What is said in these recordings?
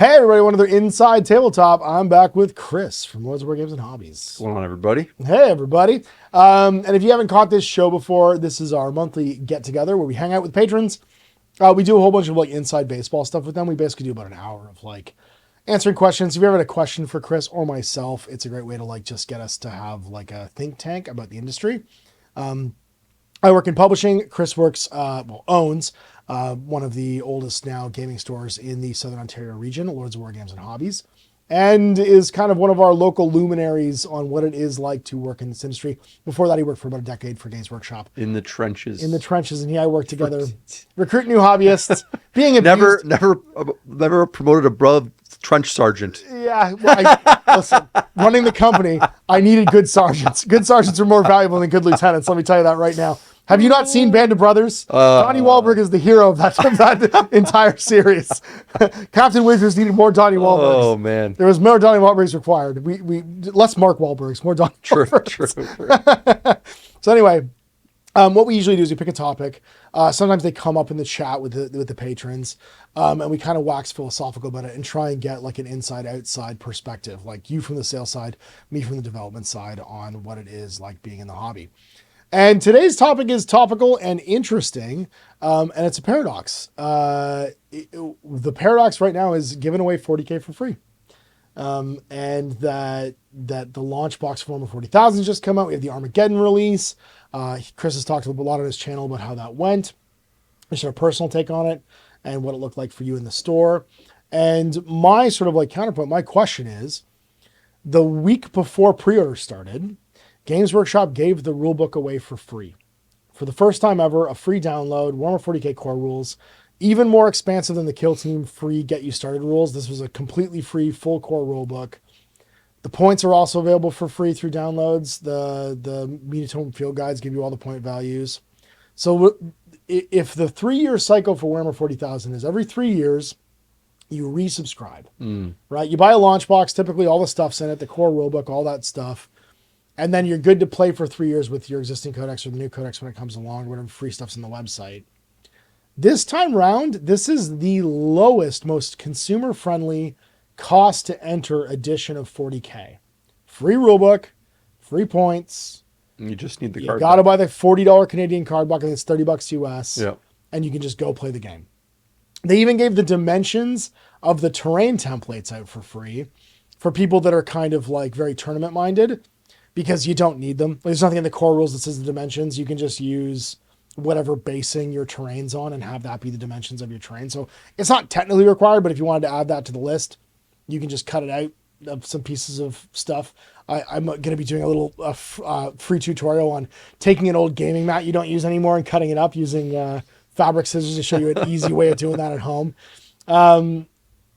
Hey everybody, one of the Inside Tabletop. I'm back with Chris from Lords of War Games and Hobbies. What's going on, everybody? Hey everybody. And if you haven't caught this show before, this is our monthly get-together where we hang out with patrons. We do a whole bunch of inside baseball stuff with them. We basically do about an hour of answering questions. If you ever had a question for Chris or myself, it's a great way to just get us to have a think tank about the industry. I work in publishing. Chris owns one of the oldest now gaming stores in the Southern Ontario region, Lords of War Games and Hobbies, and is kind of one of our local luminaries on what it is like to work in this industry. Before that, he worked for about a decade for Games Workshop. In the trenches. And he and I worked together, recruit new hobbyists, being abused. Never promoted above trench sergeant. Yeah, listen, running the company, I needed good sergeants. Good sergeants are more valuable than good lieutenants, let me tell you that right now. Have you not seen Band of Brothers? Donnie Wahlberg is the hero of that entire series. Captain Wizards needed more Donnie Wahlbergs. Oh, man. There was more Donnie Wahlbergs required. We less Mark Wahlbergs, more Donnie Wahlbergs. True. So anyway, what we usually do is we pick a topic. Sometimes they come up in the chat with the patrons, and we kind of wax philosophical about it and try and get an inside-outside perspective, like you from the sales side, me from the development side, on what it is like being in the hobby. And today's topic is topical and interesting, and it's a paradox. The paradox right now is giving away 40K for free. And that the launch box for Warhammer 40,000 just come out. We have the Armageddon release. Chris has talked a lot on his channel about how that went. I share a personal take on it and what it looked like for you in the store. And my sort of counterpoint, my question is, the week before pre-order started, Games Workshop gave the rulebook away for free. For the first time ever, a free download, Warhammer 40K core rules, even more expansive than the Kill Team free Get You Started rules. This was a completely free, full core rulebook. The points are also available for free through downloads. The Mediatome field guides give you all the point values. So if the 3-year cycle for Warhammer 40,000 is every 3 years, you resubscribe, right? You buy a launch box, typically all the stuff's in it, the core rulebook, all that stuff. And then you're good to play for 3 years with your existing codex or the new codex when it comes along, whatever free stuff's on the website. This time round, this is the lowest, most consumer-friendly cost to enter edition of 40K. Free rulebook, free points. You just need the card. You got to buy the $40 Canadian card box, and it's $30 US. Yeah. And you can just go play the game. They even gave the dimensions of the terrain templates out for free for people that are kind of very tournament-minded, because you don't need them. There's nothing in the core rules that says the dimensions. You can just use whatever basing your terrain's on and have that be the dimensions of your terrain. So it's not technically required, but if you wanted to add that to the list, you can just cut it out of some pieces of stuff. I'm going to be doing a little free tutorial on taking an old gaming mat you don't use anymore and cutting it up using fabric scissors to show you an easy way of doing that at home.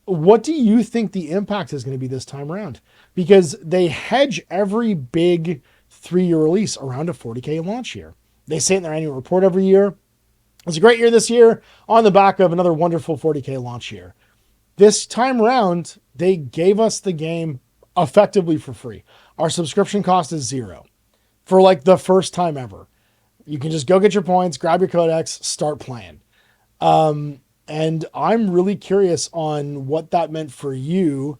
What do you think the impact is going to be this time around? Because they hedge every big 3-year release around a 40K launch year. They say it in their annual report every year. It was a great year this year on the back of another wonderful 40K launch year. This time around, they gave us the game effectively for free. Our subscription cost is $0 for the first time ever. You can just go get your points, grab your codex, start playing. And I'm really curious on what that meant for you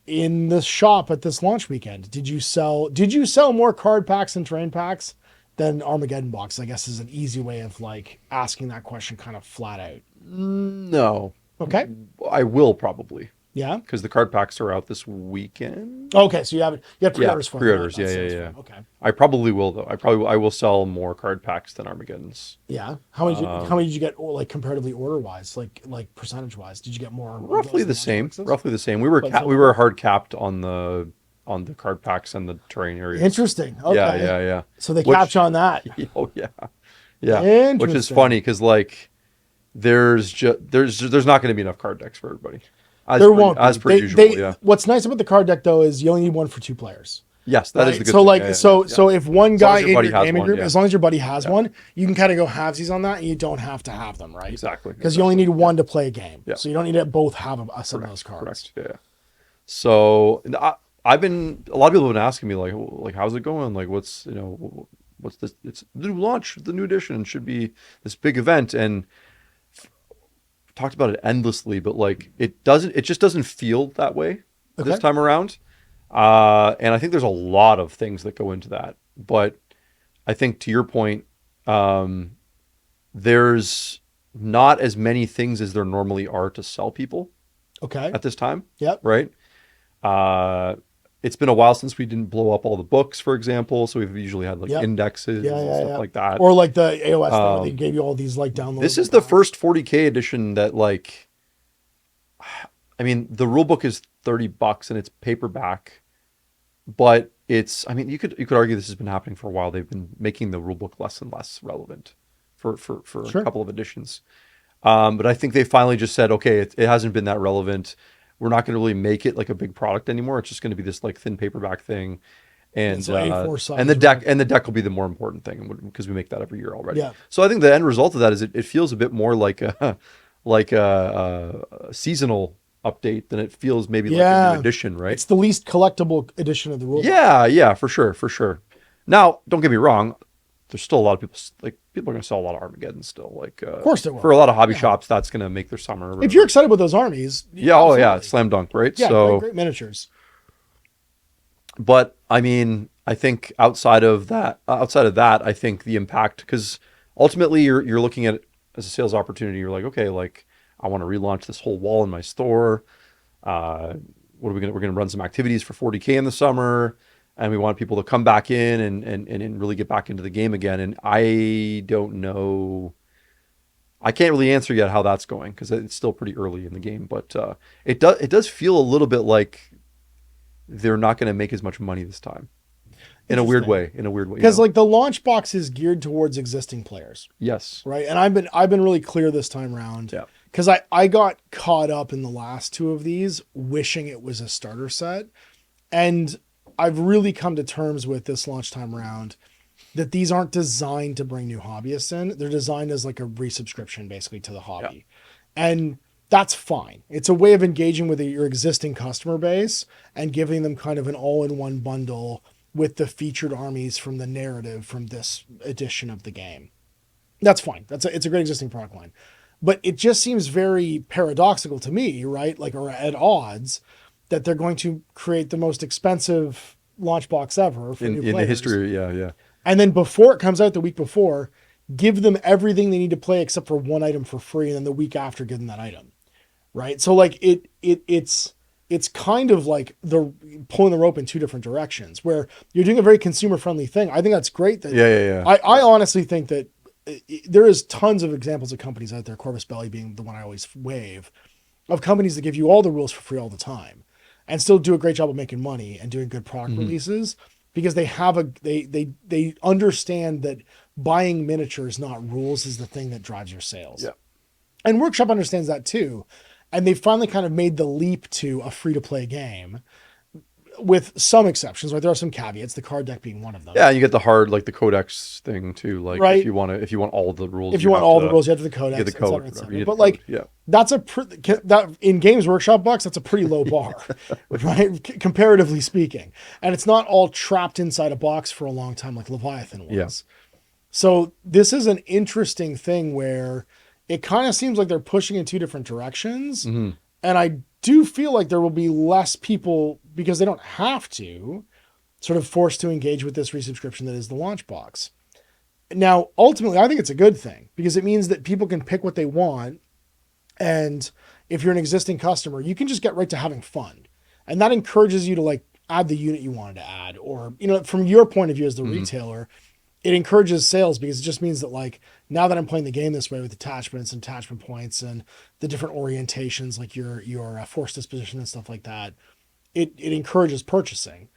in the shop at this launch weekend. Did you sell more card packs and terrain packs than Armageddon box? I guess is an easy way of asking that question kind of flat out. No. Okay. I will probably. Yeah. Because the card packs are out this weekend. Okay, so you have pre-orders for them. Pre-orders, yeah. Okay. I probably will though. I will sell more card packs than Armageddons. Yeah. How many did you get comparatively order wise, like percentage wise? Did you get more? Roughly the same. Roughly the same. We were hard capped on the card packs and the terrain areas. Interesting. Okay. Yeah. So they capped on that. Oh yeah. Yeah. Which is funny because there's not going to be enough card decks for everybody. As per usual. What's nice about the card deck though is you only need one for 2 players. Yes, that is the good thing. So if one guy in your gaming group, yeah. as long as your buddy has one, you can kind of go halvesies on that, and you don't have to have them, right? Exactly. Because you only need one to play a game. Yeah. So you don't need to both have some of those cards. Correct. Yeah. So a lot of people have been asking me how's it going? What's this? It's the new launch, the new edition should be this big event, and talked about it endlessly, but like it just doesn't feel that way this time around. And I think there's a lot of things that go into that. But I think to your point, there's not as many things as there normally are to sell people. Okay. At this time. Yep. Right. It's been a while since we didn't blow up all the books, for example. So we've usually had like indexes and stuff like that. Or like the AOS thing where they gave you all these like downloads. This is the first 40K edition that like, I mean, the rule book is $30 and it's paperback, but it's, I mean, you could argue this has been happening for a while. They've been making the rule book less and less relevant for a couple of editions. But I think they finally just said, okay, it hasn't been that relevant. We're not going to really make it like a big product anymore. It's just going to be this like thin paperback thing, and the deck will be the more important thing because we make that every year already. Yeah. So I think the end result of that is it feels a bit more like a seasonal update than it feels maybe like a new edition, right? It's the least collectible edition of the rule book. Yeah, for sure. Now, don't get me wrong. There's still a lot of people are going to sell a lot of Armageddon still. Like, of course they will. For a lot of hobby shops, that's going to make their summer. If you're excited about those armies, slam dunk, right? Yeah, so great miniatures. But I mean, I think outside of that, I think the impact, because ultimately you're looking at it as a sales opportunity. You're like, okay, like I want to relaunch this whole wall in my store. We're going to run some activities for 40K in the summer. And we want people to come back in and really get back into the game again. And I don't know. I can't really answer yet how that's going because it's still pretty early in the game. But it does feel a little bit like they're not going to make as much money this time. In a weird way. Because like the launch box is geared towards existing players. Yes. Right. And I've been really clear this time around. Yeah. Because I got caught up in the last two of these wishing it was a starter set. And I've really come to terms with this launch time around that these aren't designed to bring new hobbyists in. They're designed as like a resubscription basically to the hobby. Yeah. And that's fine. It's a way of engaging with your existing customer base and giving them kind of an all-in-one bundle with the featured armies from the narrative from this edition of the game. That's fine. It's a great existing product line. But it just seems very paradoxical to me, right? Like, or at odds that they're going to create the most expensive launch box ever for new players. In the history, yeah. And then before it comes out the week before, give them everything they need to play except for one item for free, and then the week after give them that item, right? So like it's kind of like the pulling the rope in two different directions where you're doing a very consumer friendly thing. I think that's great. I honestly think that there is tons of examples of companies out there, Corvus Belli being the one I always wave, of companies that give you all the rules for free all the time and still do a great job of making money and doing good product releases because they have they understand that buying miniatures, not rules, is the thing that drives your sales. Yeah. And Workshop understands that too. And they finally kind of made the leap to a free-to-play game with some exceptions, right? There are some caveats, the card deck being one of them. Yeah, you get the hard, like the codex thing too. Like if you want all the rules. If you want all the rules, you have to the codex. Get the code. Et cetera. But like, that's that in Games Workshop bucks, that's a pretty low bar, right? Comparatively speaking. And it's not all trapped inside a box for a long time like Leviathan was. Yeah. So this is an interesting thing where it kind of seems like they're pushing in two different directions. Mm-hmm. And I do feel like there will be less people, because they don't have to, sort of forced to engage with this resubscription that is the launch box. Now, ultimately, I think it's a good thing because it means that people can pick what they want. And if you're an existing customer, you can just get right to having fun. And that encourages you to like add the unit you wanted to add. Or, you know, from your point of view as the retailer, it encourages sales because it just means that like, now that I'm playing the game this way with attachments and attachment points and the different orientations, like your force disposition and stuff like that, it encourages purchasing.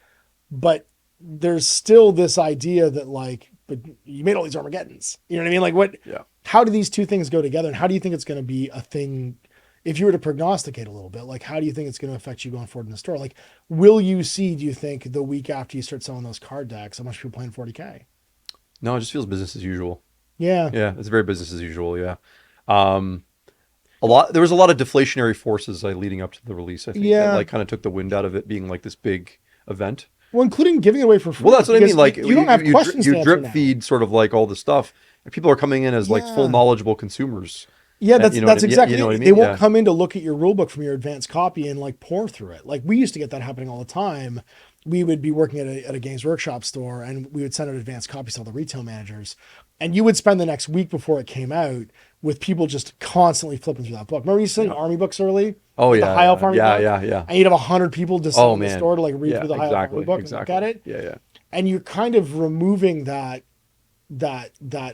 But there's still this idea that like, but you made all these Armageddons, you know what I mean? Like what, how do these two things go together? And how do you think it's going to be a thing? If you were to prognosticate a little bit, like, how do you think it's going to affect you going forward in the store? Like, will you see, do you think the week after you start selling those card decks, how much people playing 40K? No, it just feels business as usual. Yeah. Yeah. It's very business as usual. Yeah. There was a lot of deflationary forces leading up to the release. I think that like kind of took the wind out of it being like this big event. Well, including giving it away for free. Well, that's what I mean. Like you don't have questions. You drip feed sort of like all the stuff, and people are coming in as like full knowledgeable consumers. Yeah, And that's you know what I mean? exactly You know it. what I mean? They won't Yeah. come in to look at your rule book from your advanced copy and like pour through it. Like we used to get that happening all the time. We would be working at a Games Workshop store and we would send out advanced copies to all the retail managers. And you would spend the next week before it came out with people just constantly flipping through that book. Remember you used to send army books early? Oh Like yeah, the High Elf yeah, Army yeah, book? yeah, yeah. And you'd have 100 people just sit Oh in the man. store to like read Yeah, through the High Elf Army exactly, book and exactly. look at it. Yeah, yeah. And you're kind of removing that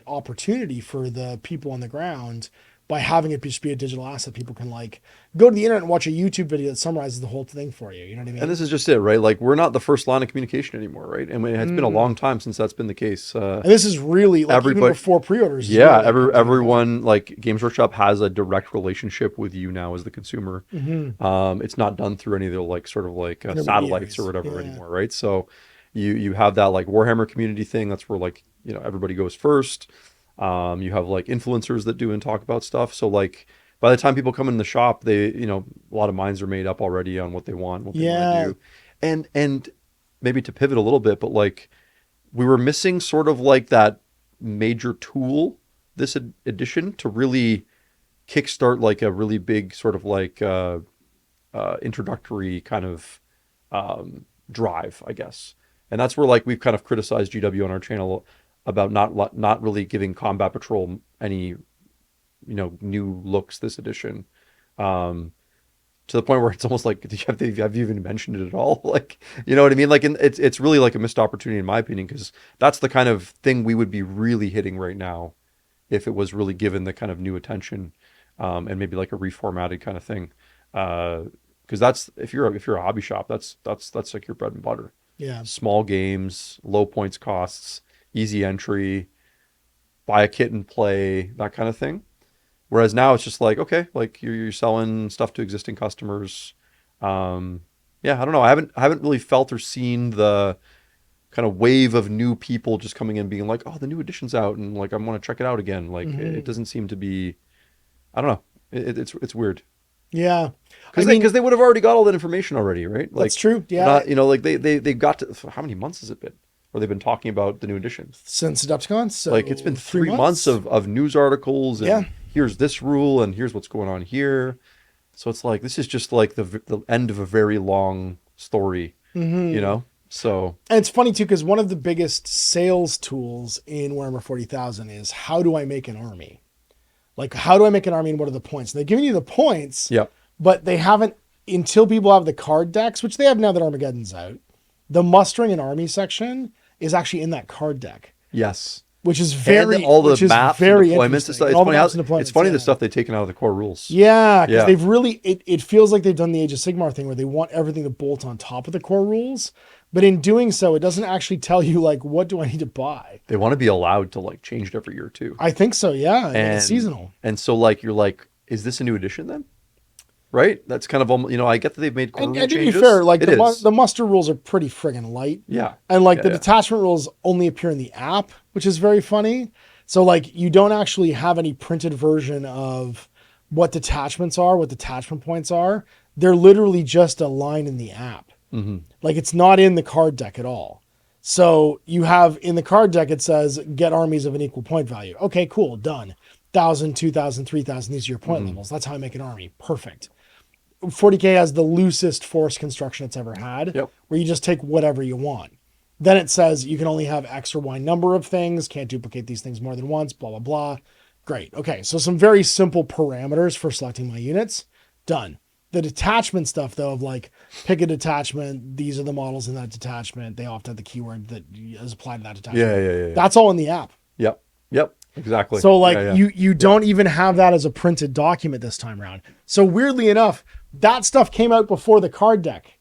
opportunity for the people on the ground by having it just be a digital asset. People can like go to the internet and watch a YouTube video that summarizes the whole thing for you. You know what I mean? And this is just it, right? Like we're not the first line of communication anymore, right? And it's been a long time since that's been the case. And this is really like even everybody- before pre-orders. Yeah, really, like, everyone like Games Workshop has a direct relationship with you now as the consumer. It's not done through any of the like sort of like satellites or whatever anymore, right? So you have that like Warhammer community thing. That's where like everybody goes first. You have like influencers that do and talk about stuff. So like by the time people come in the shop, they a lot of minds are made up already on what they want, what they want to do, and maybe to pivot a little bit, but like we were missing sort of like that major tool this edition to really kickstart like a really big sort of like introductory kind of drive, I guess. And that's where like we've kind of criticized GW on our channel about not really giving Combat Patrol any new looks this edition. To the point where it's almost like have you even mentioned it at all? Like, you know what I mean? Like, it's really like a missed opportunity in my opinion, because that's the kind of thing we would be really hitting right now if it was really given the kind of new attention, and maybe like a reformatted kind of thing. Because that's if you're a hobby shop, that's like your bread and butter. Yeah. Small games, low points costs, easy entry, buy a kit and play, that kind of thing. Whereas now it's just like, okay, like you're selling stuff to existing customers. Yeah, I don't know. I haven't really felt or seen the kind of wave of new people just coming in being like, oh, the new edition's out and like I want to check it out again. Like it doesn't seem to be, I don't know. It's weird. Yeah. Because they would have already got all that information already, right? Like, that's true. Yeah. Not, like they got to, how many months has it been? Or they've been talking about the new edition? Since Adepticon. So like it's been 3 months of news articles and here's this rule and here's what's going on here. So it's like, this is just like the end of a very long story, So. And it's funny too, because one of the biggest sales tools in Warhammer 40,000 is how do I make an army? Like, how do I make an army and what are the points? And they've given you the points, but they haven't, until people have the card decks, which they have now that Armageddon's out, the mustering and army section is actually in that card deck. Yes. Which is very, and all the maps and deployments and stuff. It's funny the stuff they've taken out of the core rules. Yeah, because they've really, it feels like they've done the Age of Sigmar thing where they want everything to bolt on top of the core rules. But in doing so, it doesn't actually tell you, like, what do I need to buy? They want to be allowed to, like, change it every year, too. I think so, yeah. And it's seasonal. And so, like, you're like, is this a new edition then? Right? That's kind of, I get that they've made core rule changes. And to be fair, like, the muster rules are pretty friggin' light. Yeah. And, like, the detachment rules only appear in the app, which is very funny. So, like, you don't actually have any printed version of what detachments are, what detachment points are. They're literally just a line in the app. Mm-hmm. Like, it's not in the card deck at all. So you have in the card deck, it says get armies of an equal point value. Okay, cool. Done. 1,000, 2,000, 3,000. These are your point levels. That's how I make an army. Perfect. 40K has the loosest force construction it's ever had, where you just take whatever you want. Then it says you can only have X or Y number of things, can't duplicate these things more than once, blah, blah, blah. Great. Okay, so some very simple parameters for selecting my units. Done. The detachment stuff, though, of like, pick a detachment, these are the models in that detachment, they often have the keyword that is applied to that detachment. Yeah. That's all in the app. Yep, exactly. So, like, you don't even have that as a printed document this time around. So, weirdly enough, that stuff came out before the card deck.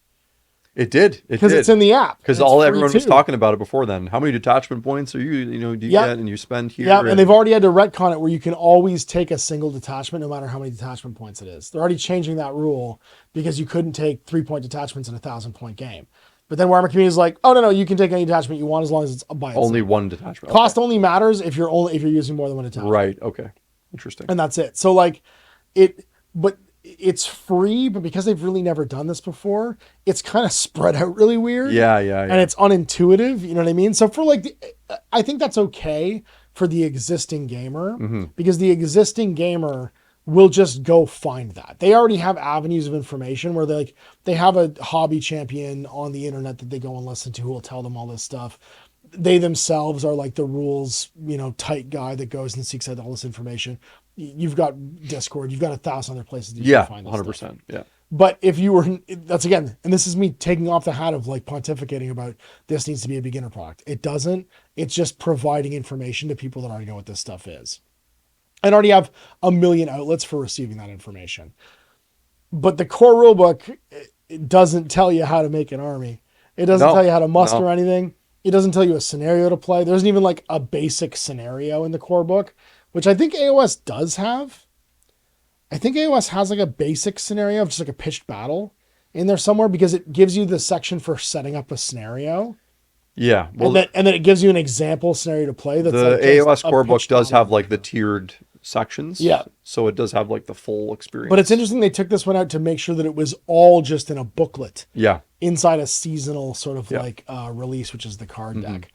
It did. Because it's in the app. Because everyone was talking about it before then. How many detachment points are you get and you spend here? Yeah, and they've already had to retcon it where you can always take a single detachment no matter how many detachment points it is. They're already changing that rule because you couldn't take 3-point detachments in a 1,000-point game. But then Warhammer Community is like, oh, no, you can take any detachment you want as long as it's by itself. Only one detachment. Cost only matters if you're using more than one detachment. Right, okay. Interesting. And that's it. So, like, it's free, but because they've really never done this before, it's kind of spread out really weird. Yeah. And it's unintuitive, you know what I mean? So for I think that's okay for the existing gamer, because the existing gamer will just go find that. They already have avenues of information where they have a hobby champion on the internet that they go and listen to who will tell them all this stuff. They themselves are like the rules, tight guy that goes and seeks out all this information. You've got Discord, you've got 1,000 other places that you can find this 100%. stuff. Yeah. But if you were, that's again, and this is me taking off the hat of like pontificating about this needs to be a beginner product. It doesn't. It's just providing information to people that already know what this stuff is and already have a million outlets for receiving that information. But the core rulebook, it doesn't tell you how to make an army. It doesn't tell you how to muster anything. It doesn't tell you a scenario to play. There isn't even like a basic scenario in the core book, which I think AOS does have. I think AOS has like a basic scenario of just like a pitched battle in there somewhere because it gives you the section for setting up a scenario. Yeah. Well, and then it gives you an example scenario to play. That's the like AOS core book does have like the tiered sections. Yeah. So it does have like the full experience. But it's interesting they took this one out to make sure that it was all just in a booklet. Yeah. Inside a seasonal sort of like release, which is the card deck.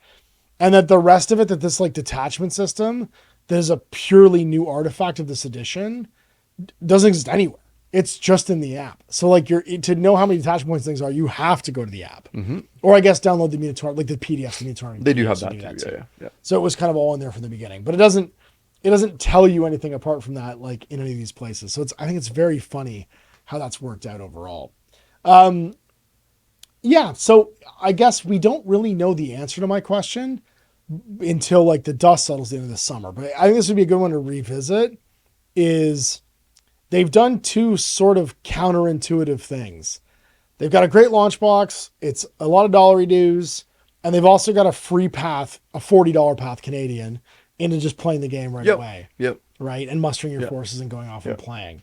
And that the rest of it, that this like detachment system, that is a purely new artifact of this edition, doesn't exist anywhere. It's just in the app. So like to know how many detachment points things are, you have to go to the app. Or I guess download the Minotaur, like the PDF, the Minotaur. They do have that too. Yeah. So it was kind of all in there from the beginning, but it doesn't tell you anything apart from that, like in any of these places. So I think it's very funny how that's worked out overall. So I guess we don't really know the answer to my question until like the dust settles the end of the summer. But I think this would be a good one to revisit. Is they've done two sort of counterintuitive things. They've got a great launch box. It's a lot of dollary dues. And they've also got a free path, a $40 path Canadian, into just playing the game right away. Yep. Right? And mustering your forces and going off and playing.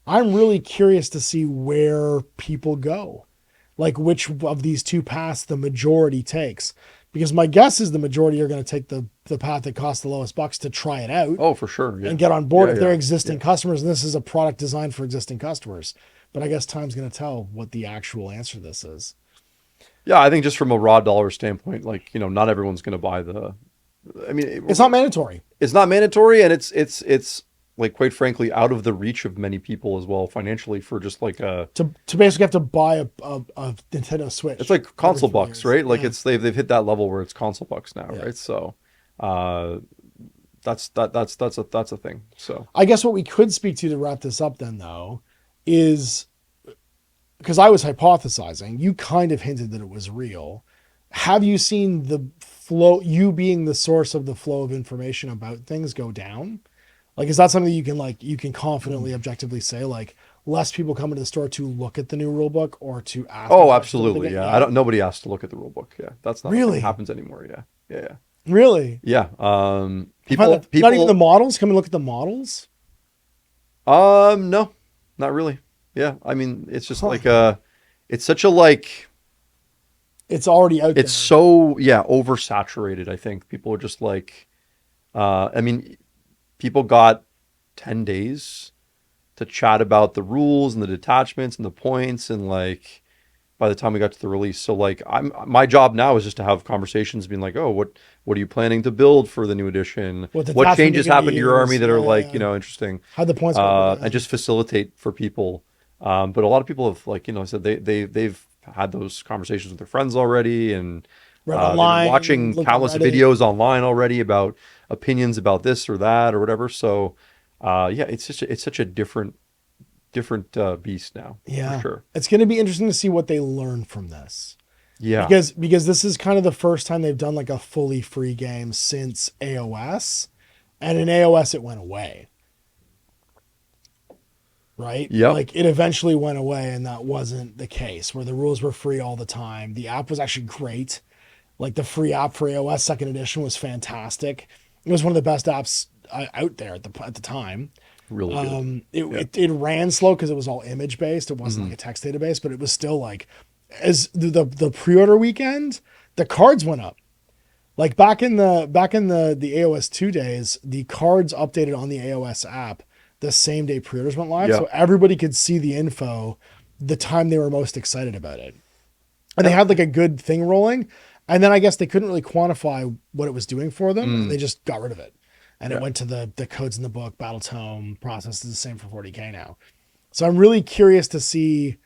I'm really curious to see where people go. Like which of these two paths the majority takes. Because my guess is the majority are going to take the path that costs the lowest bucks to try it out. Oh, for sure. Yeah. And get on board if they're existing customers. And this is a product designed for existing customers. But I guess time's going to tell what the actual answer to this is. Yeah, I think just from a raw dollar standpoint, like, not everyone's going to buy it's not mandatory. It's not mandatory. And it's like, quite frankly, out of the reach of many people as well, financially, for just like to basically have to buy a Nintendo Switch. It's like console bucks, right? Like they've hit that level where it's console bucks now, right? So that's a thing. So I guess what we could speak to wrap this up then, though, is because I was hypothesizing, you kind of hinted that it was real. Have you seen the flow, you being the source of the flow of information about things, go down? Like, is that something you can confidently, objectively say, like, less people come into the store to look at the new rule book or to ask? Oh, absolutely. Yeah. Nobody has to look at the rule book. Yeah. That's not really what happens anymore. Yeah. Yeah. Really? Yeah. People, not even the models come and look at the models. No, not really. Yeah. I mean, it's just like, it's such a it's already out there. It's so, oversaturated. I think people are just like, people got 10 days to chat about the rules and the detachments and the points. And like, by the time we got to the release, so like my job now is just to have conversations being like, oh, what are you planning to build for the new edition? What changes happen to your army that are interesting? How the points and just facilitate for people. But a lot of people have said they've had those conversations with their friends already and online, watching countless videos online already about opinions about this or that or whatever. So it's such a different beast now. Yeah, for sure. It's going to be interesting to see what they learn from this. Yeah, because this is kind of the first time they've done like a fully free game since AOS, and in AOS it went away. Right? Yeah. Like it eventually went away, and that wasn't the case where the rules were free all the time. The app was actually great. Like the free app for AOS second edition was fantastic. It was one of the best apps out there at the time. Really good. It ran slow because it was all image based. It wasn't like a text database, but it was still like as the pre-order weekend, the cards went up. Like back in the AOS 2 days, the cards updated on the AOS app the same day pre-orders went live. So everybody could see the info the time they were most excited about it. And they had like a good thing rolling. And then I guess they couldn't really quantify what it was doing for them. And they just got rid of it. and it went to the codes in the book. Battle Tome process is the same for 40K now. So I'm really curious to see,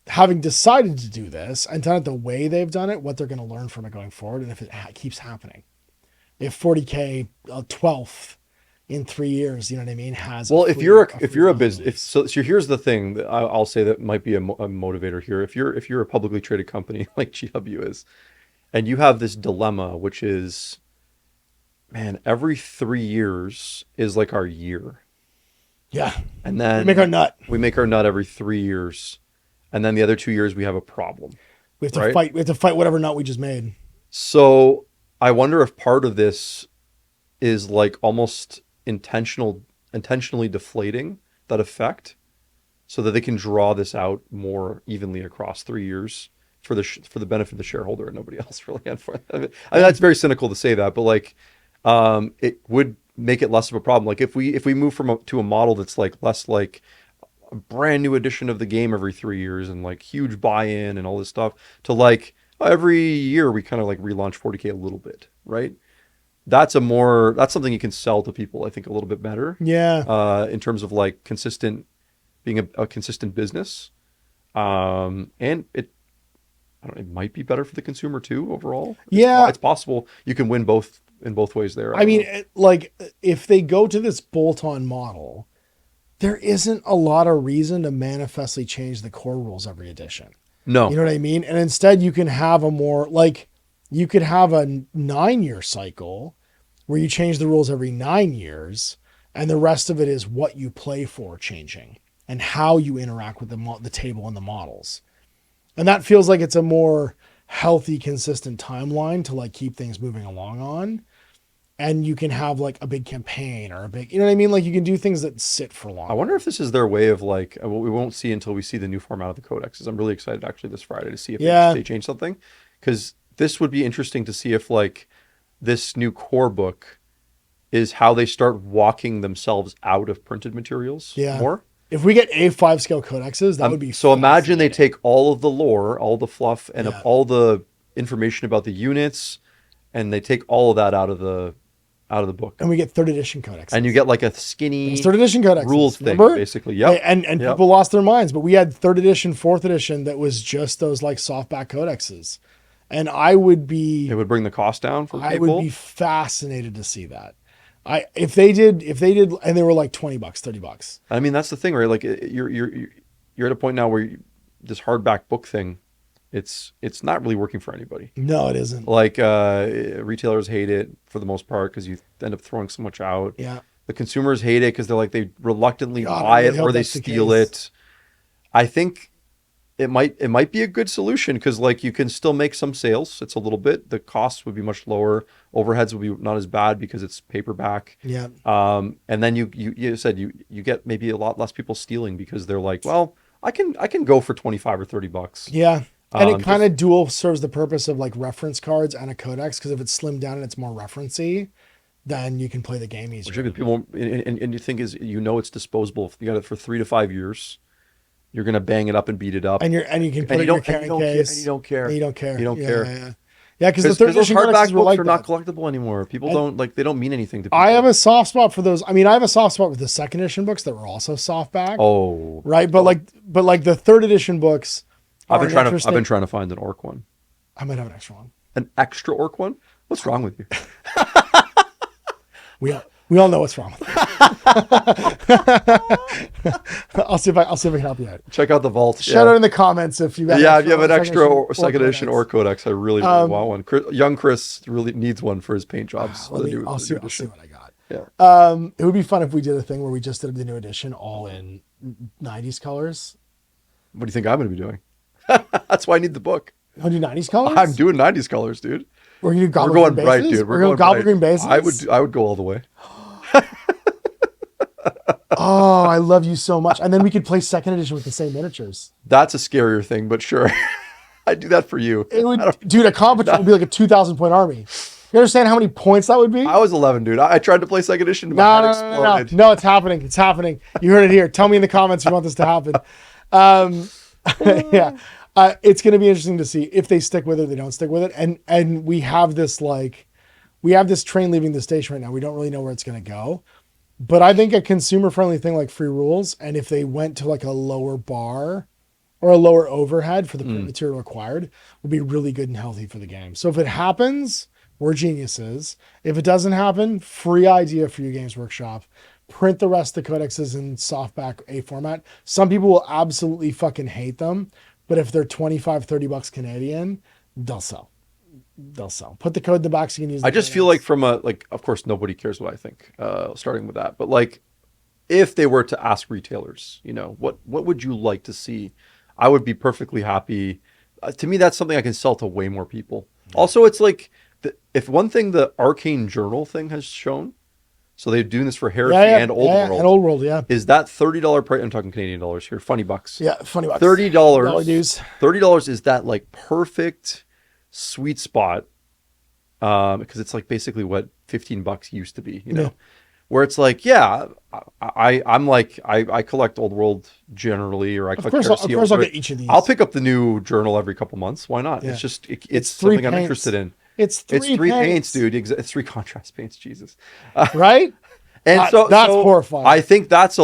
having decided to do this and done it the way they've done it, what they're going to learn from it going forward, and if it keeps happening. If 40K 12th in 3 years, you know what I mean, has if you're a business, so here's the thing that I'll say that might be a motivator here. If you're a publicly traded company like GW is, and you have this dilemma, which is, man, every 3 years is like our year. Yeah. And then we make our nut. We make our nut every 3 years. And then the other 2 years we have a problem. We have to fight. We have to fight whatever nut we just made. So I wonder if part of this is like almost intentionally deflating that effect, so that they can draw this out more evenly across 3 years for the benefit of the shareholder and nobody else really. I mean, that's very cynical to say that, but like, it would make it less of a problem. Like if we move to a model that's like less like a brand new edition of the game every 3 years and like huge buy-in and all this stuff, to like every year we kind of like relaunch 40K a little bit, right? That's something you can sell to people, I think, a little bit better. Yeah. In terms of like being a consistent business. And it might be better for the consumer too, overall. It's possible you can win in both ways there. I mean, like if they go to this bolt-on model, there isn't a lot of reason to manifestly change the core rules every edition. No. You know what I mean? And instead you can have you could have a 9-year cycle where you change the rules every 9 years, and the rest of it is what you play for changing and how you interact with the table and the models. And that feels like it's a more healthy, consistent timeline to like keep things moving along on. And you can have like a big campaign or you know what I mean? Like you can do things that sit for long. I wonder if this is their way of like, what we won't see until we see the new format of the codexes. I'm really excited actually this Friday to see if they change something, because this would be interesting to see if like this new core book is how they start walking themselves out of printed materials more. If we get A5 scale codexes, that would be so. Imagine they take all of the lore, all the fluff, and all the information about the units, and they take all of that out of the book. And we get 3rd edition codexes. And you get like a skinny 3rd edition codexes, rules thing, remember? Basically. Yep. And people lost their minds, but we had 3rd edition, 4th edition that was just those like softback codexes. And it would bring the cost down for people. I would be fascinated to see that. If they did, and they were like $20, $30. I mean, that's the thing, right? Like you're at a point now where this hardback book thing, it's not really working for anybody. No, it isn't. Like retailers hate it for the most part because you end up throwing so much out. Yeah. The consumers hate it because they reluctantly buy it or they steal it. I think it might be a good solution because like you can still make some sales. It's a little bit. The costs would be much lower. Overheads would be not as bad because it's paperback. Yeah. And then you said you get maybe a lot less people stealing because they're like, well, I can go for $25 or $30. Yeah. And it kind of dual serves the purpose of like reference cards and a codex, because if it's slimmed down and it's more referencey, then you can play the game easier. Which people and you think is it's disposable. If you got it for 3 to 5 years, you're gonna bang it up and beat it up, and you can put it in your carrying case. And you don't care. And you don't care. You don't care. Yeah, because the 3rd edition hardback books like are not collectible anymore. People they don't mean anything to people. I have a soft spot for those. I mean, I have a soft spot with the 2nd edition books that were also softback. Oh, right. But like the 3rd edition books. I've been trying to find an orc one. I might have an extra one. An extra orc one? What's wrong with you? We all know what's wrong with it. I'll see if I can help you out. Check out the vault. Shout out in the comments if you if you have an extra 2nd edition orc codex. I really want one. Young Chris really needs one for his paint jobs. I'll see what I got. Yeah. It would be fun if we did a thing where we just did the new edition all in 90s colors. What do you think I'm going to be doing? That's why I need the book. You want to do 90s colors? I'm doing 90s colors, dude. We're going bright, dude. We're going goblin green bases. I would go all the way. Oh, I love you so much. And then we could play 2nd edition with the same miniatures. That's a scarier thing, but sure. I'd do that for you. It would, dude, a competition would be like a 2,000 point army. You understand how many points that would be? I was 11, dude. I tried to play 2nd edition. My head exploded. No, it's happening. It's happening. You heard it here. Tell me in the comments if you want this to happen. Yeah. It's going to be interesting to see if they stick with it, they don't stick with it. And we have this like we have this train leaving the station right now. We don't really know where it's going to go. But I think a consumer-friendly thing like free rules, and if they went to like a lower bar or a lower overhead for the print material required, would be really good and healthy for the game. So if it happens, we're geniuses. If it doesn't happen, free idea for you, Games Workshop. Print the rest of the codexes in softback A format. Some people will absolutely fucking hate them, but if they're $25-$30 Canadian, they'll sell. They'll sell. Put the code in the box. You can use. I just feel like of course, nobody cares what I think. Starting with that, but like, if they were to ask retailers, what would you like to see? I would be perfectly happy. To me, that's something I can sell to way more people. Yeah. Also, it's like if one thing the Arcane Journal thing has shown. So they're doing this for Heresy and Old World. And Old World, yeah. Is that $30 price? I'm talking Canadian dollars here. Funny bucks. Yeah, funny bucks. $30. $30 is that like perfect sweet spot? Because it's like basically what $15 used to be, Yeah. Where it's like, I collect Old World generally, or I collect Heresy. Of course, I'll get each of these. I'll pick up the new journal every couple months. Why not? Yeah. It's just it's something I'm interested in. It's three paints, dude. It's 3 contrast paints. Jesus, right? And that's horrifying. I think that's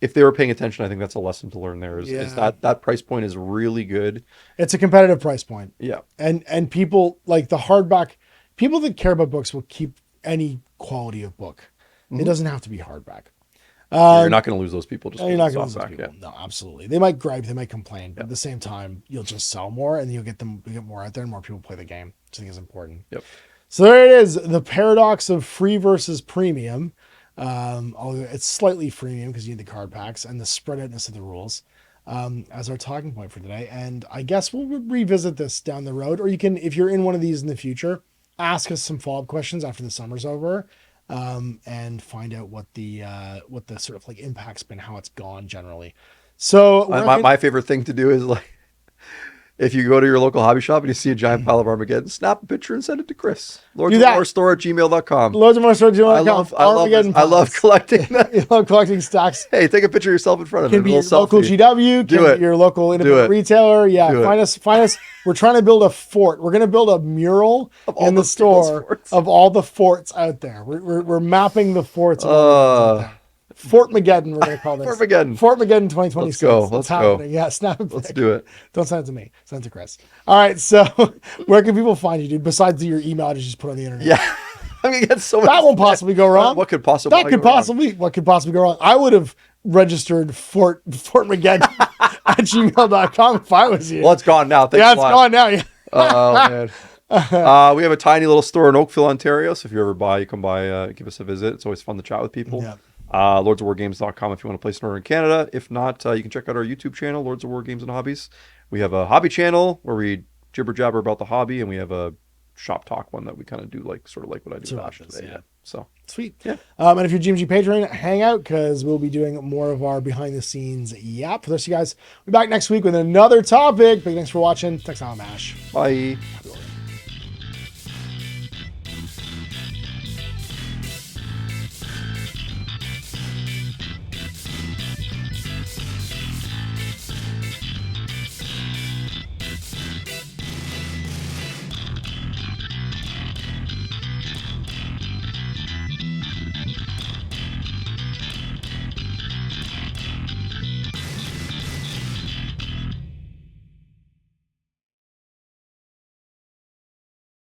if they were paying attention, I think that's a lesson to learn. There is that price point is really good. It's a competitive price point. Yeah, and people like the hardback. People that care about books will keep any quality of book. Mm-hmm. It doesn't have to be hardback. You're not going to lose those people. You're not going to lose those people. No, absolutely. They might gripe, they might complain, but at the same time, you'll just sell more, and you'll get more out there, and more people play the game, which I think is important. Yep. So there it is, the paradox of free versus premium. Although it's slightly freemium because you need the card packs and the spread outness of the rules as our talking point for today. And I guess we'll revisit this down the road, or you can, if you're in one of these in the future, ask us some follow-up questions after the summer's over. And find out what the sort of like impact's been, how it's gone generally. So my favorite thing to do is like, if you go to your local hobby shop and you see a giant pile of Armageddon, snap a picture and send it to Chris. LordsOfWarStore@gmail.com. LordsOfWarStore@gmail.com. I love collecting that. You love collecting stacks. Hey, take a picture of yourself in front of it. Can be your local GW. Can be your local independent retailer. Yeah, find us. We're trying to build a fort. We're going to build a mural in the store of all the forts out there. We're mapping the forts. Fortmageddon, we're going to call this. Fortmageddon 2026. Let's go. Let's go. Yeah, snap a pic. Let's do it. Don't send it to me. Send it to Chris. All right, so where can people find you, dude? Besides your email address you just put on the internet. Yeah. I mean, that's so much. That won't possibly go wrong. What could possibly go wrong? I would have registered Fortmageddon at gmail.com if I was you. Well, it's gone now. It's gone now. Yeah. Oh, man. We have a tiny little store in Oakville, Ontario. So if you ever buy, you come by, give us a visit. It's always fun to chat with people. Yeah. LordsOfWarGames.com if you want to place an order in Canada. If not, you can check out our YouTube channel, Lords of War Games and Hobbies. We have a hobby channel where we jibber jabber about the hobby, and we have a shop talk one that we kind of do sort of like what I do today. Yeah. So sweet. Yeah. And if you're GMG Patron, hang out because we'll be doing more of our behind the scenes. For the rest of you guys, we'll be back next week with another topic. Big thanks for watching. Thanks, Mash. Bye.